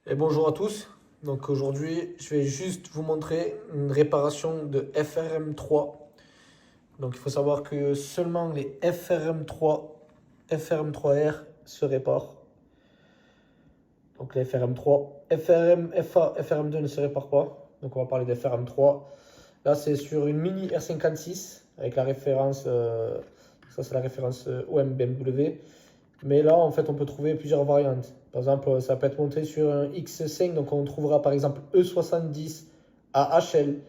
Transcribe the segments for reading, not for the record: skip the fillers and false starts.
Et bonjour à tous. Donc aujourd'hui, je vais juste vous montrer une réparation de FRM3. Donc il faut savoir que seulement les FRM3, FRM3R se réparent. Donc les FRM3, FRM, FA, FRM2 ne se réparent pas. Donc on va parler des FRM3. Là c'est sur une Mini R56 avec la référence, ça c'est la référence OM BMW. Mais là, en fait, on peut trouver plusieurs variantes. Par exemple, ça peut être monté sur un X5, donc on trouvera par exemple E70 à HL,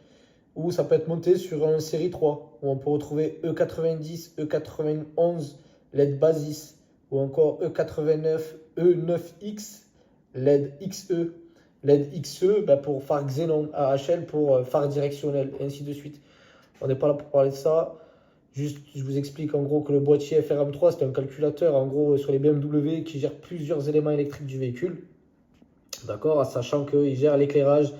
ou ça peut être monté sur un série 3, où on peut retrouver E90, E91 LED Basis, ou encore E89, E9X LED XE, LED XE pour phare Xenon, à HL pour phare directionnel, et ainsi de suite. On n'est pas là pour parler de ça. Juste, je vous explique en gros que le boîtier FRM3, c'est un calculateur en gros sur les BMW qui gère plusieurs éléments électriques du véhicule. D'accord, sachant qu'il gère l'éclairage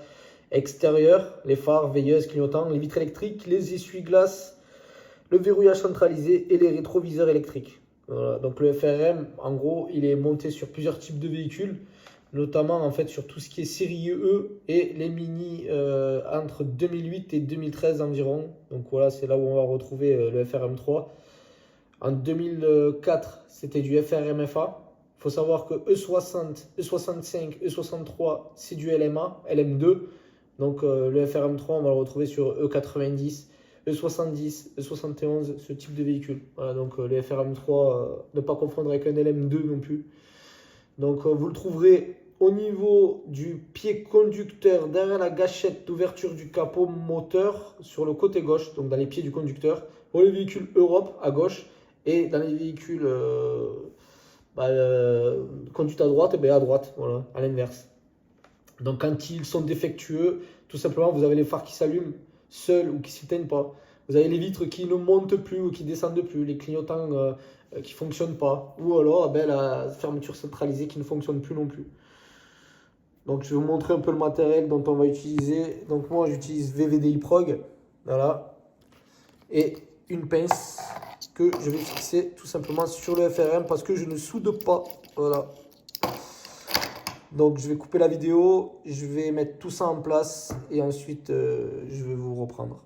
extérieur, les phares, veilleuses, clignotants, les vitres électriques, les essuie-glaces, le verrouillage centralisé et les rétroviseurs électriques. Voilà. Donc le FRM, en gros, il est monté sur plusieurs types de véhicules, notamment en fait sur tout ce qui est série E et les Mini entre 2008 et 2013 environ. Donc voilà, c'est là où on va retrouver le FRM3. En 2004, c'était du FRMFA. Il faut savoir que E60, E65, E63, c'est du LMA, LM2. Donc le FRM3, on va le retrouver sur E90, E70, E71, ce type de véhicule. Voilà, donc le FRM3, ne pas confondre avec un LM2 non plus. Donc vous le trouverez au niveau du pied conducteur, derrière la gâchette d'ouverture du capot moteur, sur le côté gauche, donc dans les pieds du conducteur, pour les véhicules Europe à gauche, et dans les véhicules conduite à droite, à droite, voilà, à l'inverse. Donc quand ils sont défectueux, tout simplement, vous avez les phares qui s'allument seuls ou qui ne s'éteignent pas. Vous avez les vitres qui ne montent plus ou qui descendent plus, les clignotants qui ne fonctionnent pas, ou alors la fermeture centralisée qui ne fonctionne plus non plus. Donc je vais vous montrer un peu le matériel dont on va utiliser. Donc moi j'utilise VVDI Prog, voilà, et une pince que je vais fixer tout simplement sur le FRM parce que je ne soude pas, voilà. Donc je vais couper la vidéo, je vais mettre tout ça en place et ensuite je vais vous reprendre.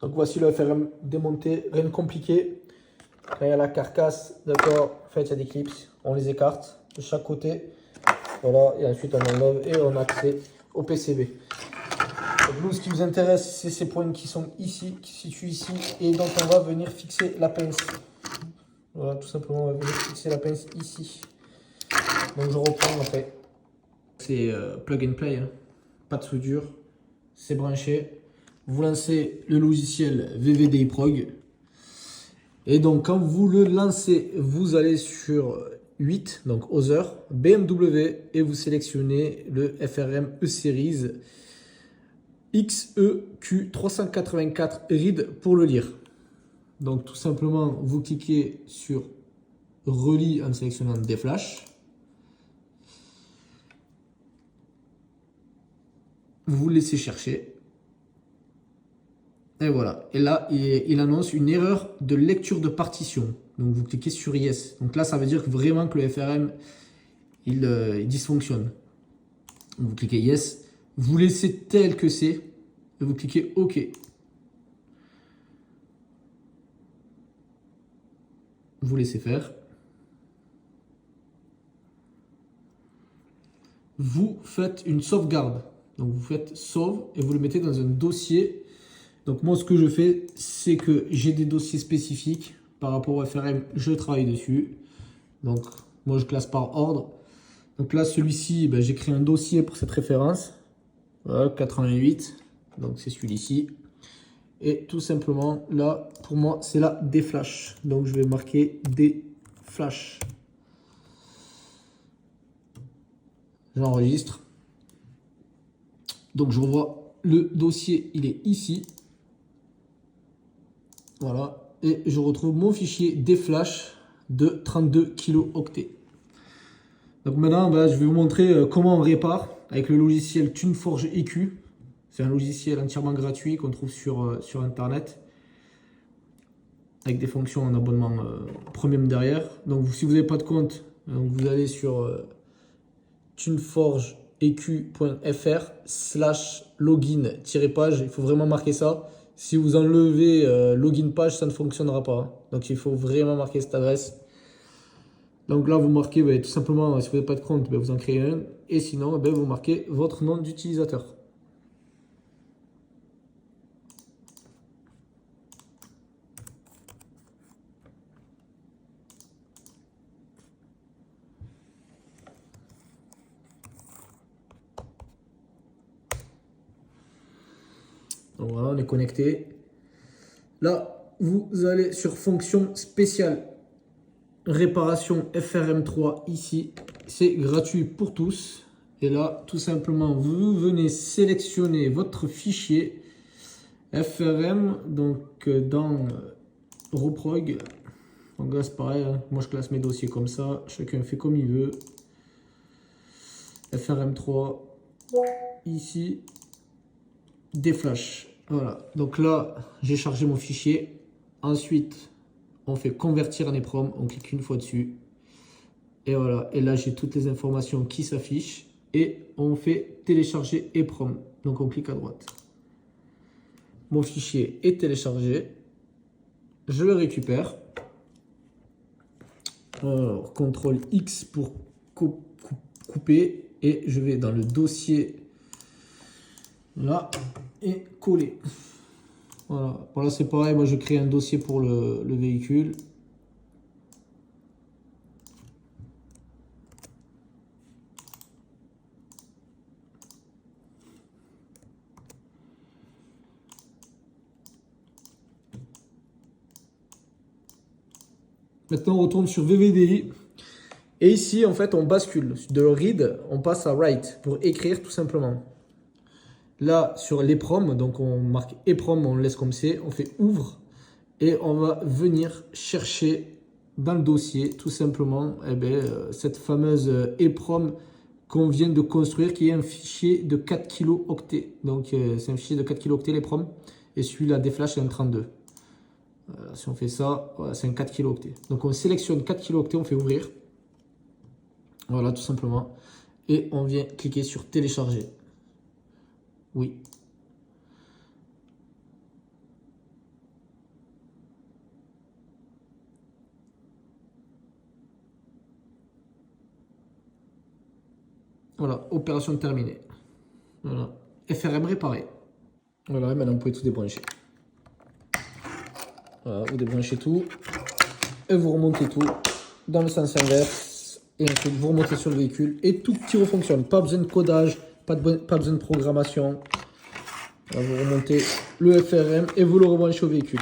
Donc voici le FRM démonté, rien de compliqué. Là il y a la carcasse, d'accord, en fait il y a des clips, on les écarte de chaque côté. Voilà, et ensuite on enlève et on a accès au PCB. Donc nous, ce qui nous intéresse, c'est ces points qui sont ici, qui se situent ici, et donc on va venir fixer la pince. Voilà, tout simplement, on va venir fixer la pince ici. Donc je reprends après. C'est plug and play, hein. Pas de soudure, c'est branché. Vous lancez le logiciel VVDI Prog. Et donc quand vous le lancez, vous allez sur 8, donc Other, BMW, et vous sélectionnez le FRM E-Series XEQ384 RID pour le lire. Donc tout simplement, vous cliquez sur Relis en sélectionnant des flashs. Vous laissez chercher. Et voilà. Et là, il annonce une erreur de lecture de partition. Donc vous cliquez sur Yes. Donc là, ça veut dire vraiment que le FRM, il dysfonctionne. Donc, vous cliquez Yes. Vous laissez tel que c'est. Et vous cliquez OK. Vous laissez faire. Vous faites une sauvegarde. Donc vous faites sauve et vous le mettez dans un dossier. Donc moi ce que je fais, c'est que j'ai des dossiers spécifiques par rapport au FRM, je travaille dessus. Donc moi je classe par ordre. Donc là celui-ci, j'ai créé un dossier pour cette référence. Voilà, 88. Donc c'est celui-ci. Et tout simplement là pour moi c'est là des flashs. Donc je vais marquer des flashs. J'enregistre. Donc je revois le dossier, il est ici. Voilà. Et je retrouve mon fichier des flashs de 32 kilooctets. Donc maintenant, je vais vous montrer comment on répare avec le logiciel TuneForge EQ. C'est un logiciel entièrement gratuit qu'on trouve sur Internet. Avec des fonctions en abonnement premium derrière. Donc si vous n'avez pas de compte, vous allez sur tuneforgeeq.fr/login-page. Il faut vraiment marquer ça. Si vous enlevez login page, ça ne fonctionnera pas, hein. Donc il faut vraiment marquer cette adresse. Donc là, vous marquez tout simplement, si vous n'avez pas de compte, vous en créez un. Et sinon, vous marquez votre nom d'utilisateur. Donc voilà, on est connecté. Là, vous allez sur fonction spéciale. Réparation FRM3 ici. C'est gratuit pour tous. Et là, tout simplement, vous venez sélectionner votre fichier FRM. Donc, dans Roprog. Donc là, c'est pareil, hein. Moi, je classe mes dossiers comme ça. Chacun fait comme il veut. FRM3. Ici. Des flashs. Voilà. Donc là, j'ai chargé mon fichier. Ensuite, on fait convertir en EPROM. On clique une fois dessus. Et voilà. Et là, j'ai toutes les informations qui s'affichent. Et on fait télécharger EPROM. Donc, on clique à droite. Mon fichier est téléchargé. Je le récupère. Alors, CTRL X pour couper. Et je vais dans le dossier là et coller. Voilà. Voilà, c'est pareil. Moi, je crée un dossier pour le véhicule. Maintenant, on retourne sur VVDI. Et ici, en fait, on bascule. De read, on passe à write pour écrire tout simplement. Là, sur l'EPROM, donc on marque EPROM, on laisse comme c'est. On fait ouvre et on va venir chercher dans le dossier tout simplement cette fameuse EPROM qu'on vient de construire qui est un fichier de 4 kilooctets. Donc, c'est un fichier de 4 kilooctets l'EPROM. Et celui-là des flashs, c'est un 32. Si on fait ça, voilà, c'est un 4 kilooctets. Donc on sélectionne 4 kilooctets, on fait ouvrir. Voilà, tout simplement. Et on vient cliquer sur télécharger. Oui. Voilà, opération terminée. Voilà. FRM réparé. Voilà, maintenant vous pouvez tout débrancher. Voilà, vous débranchez tout. Et vous remontez tout dans le sens inverse. Et ensuite vous remontez sur le véhicule. Et tout qui refonctionne. Pas besoin de codage, pas besoin de programmation. Voilà, vous remontez le FRM et vous le rebranchez au véhicule.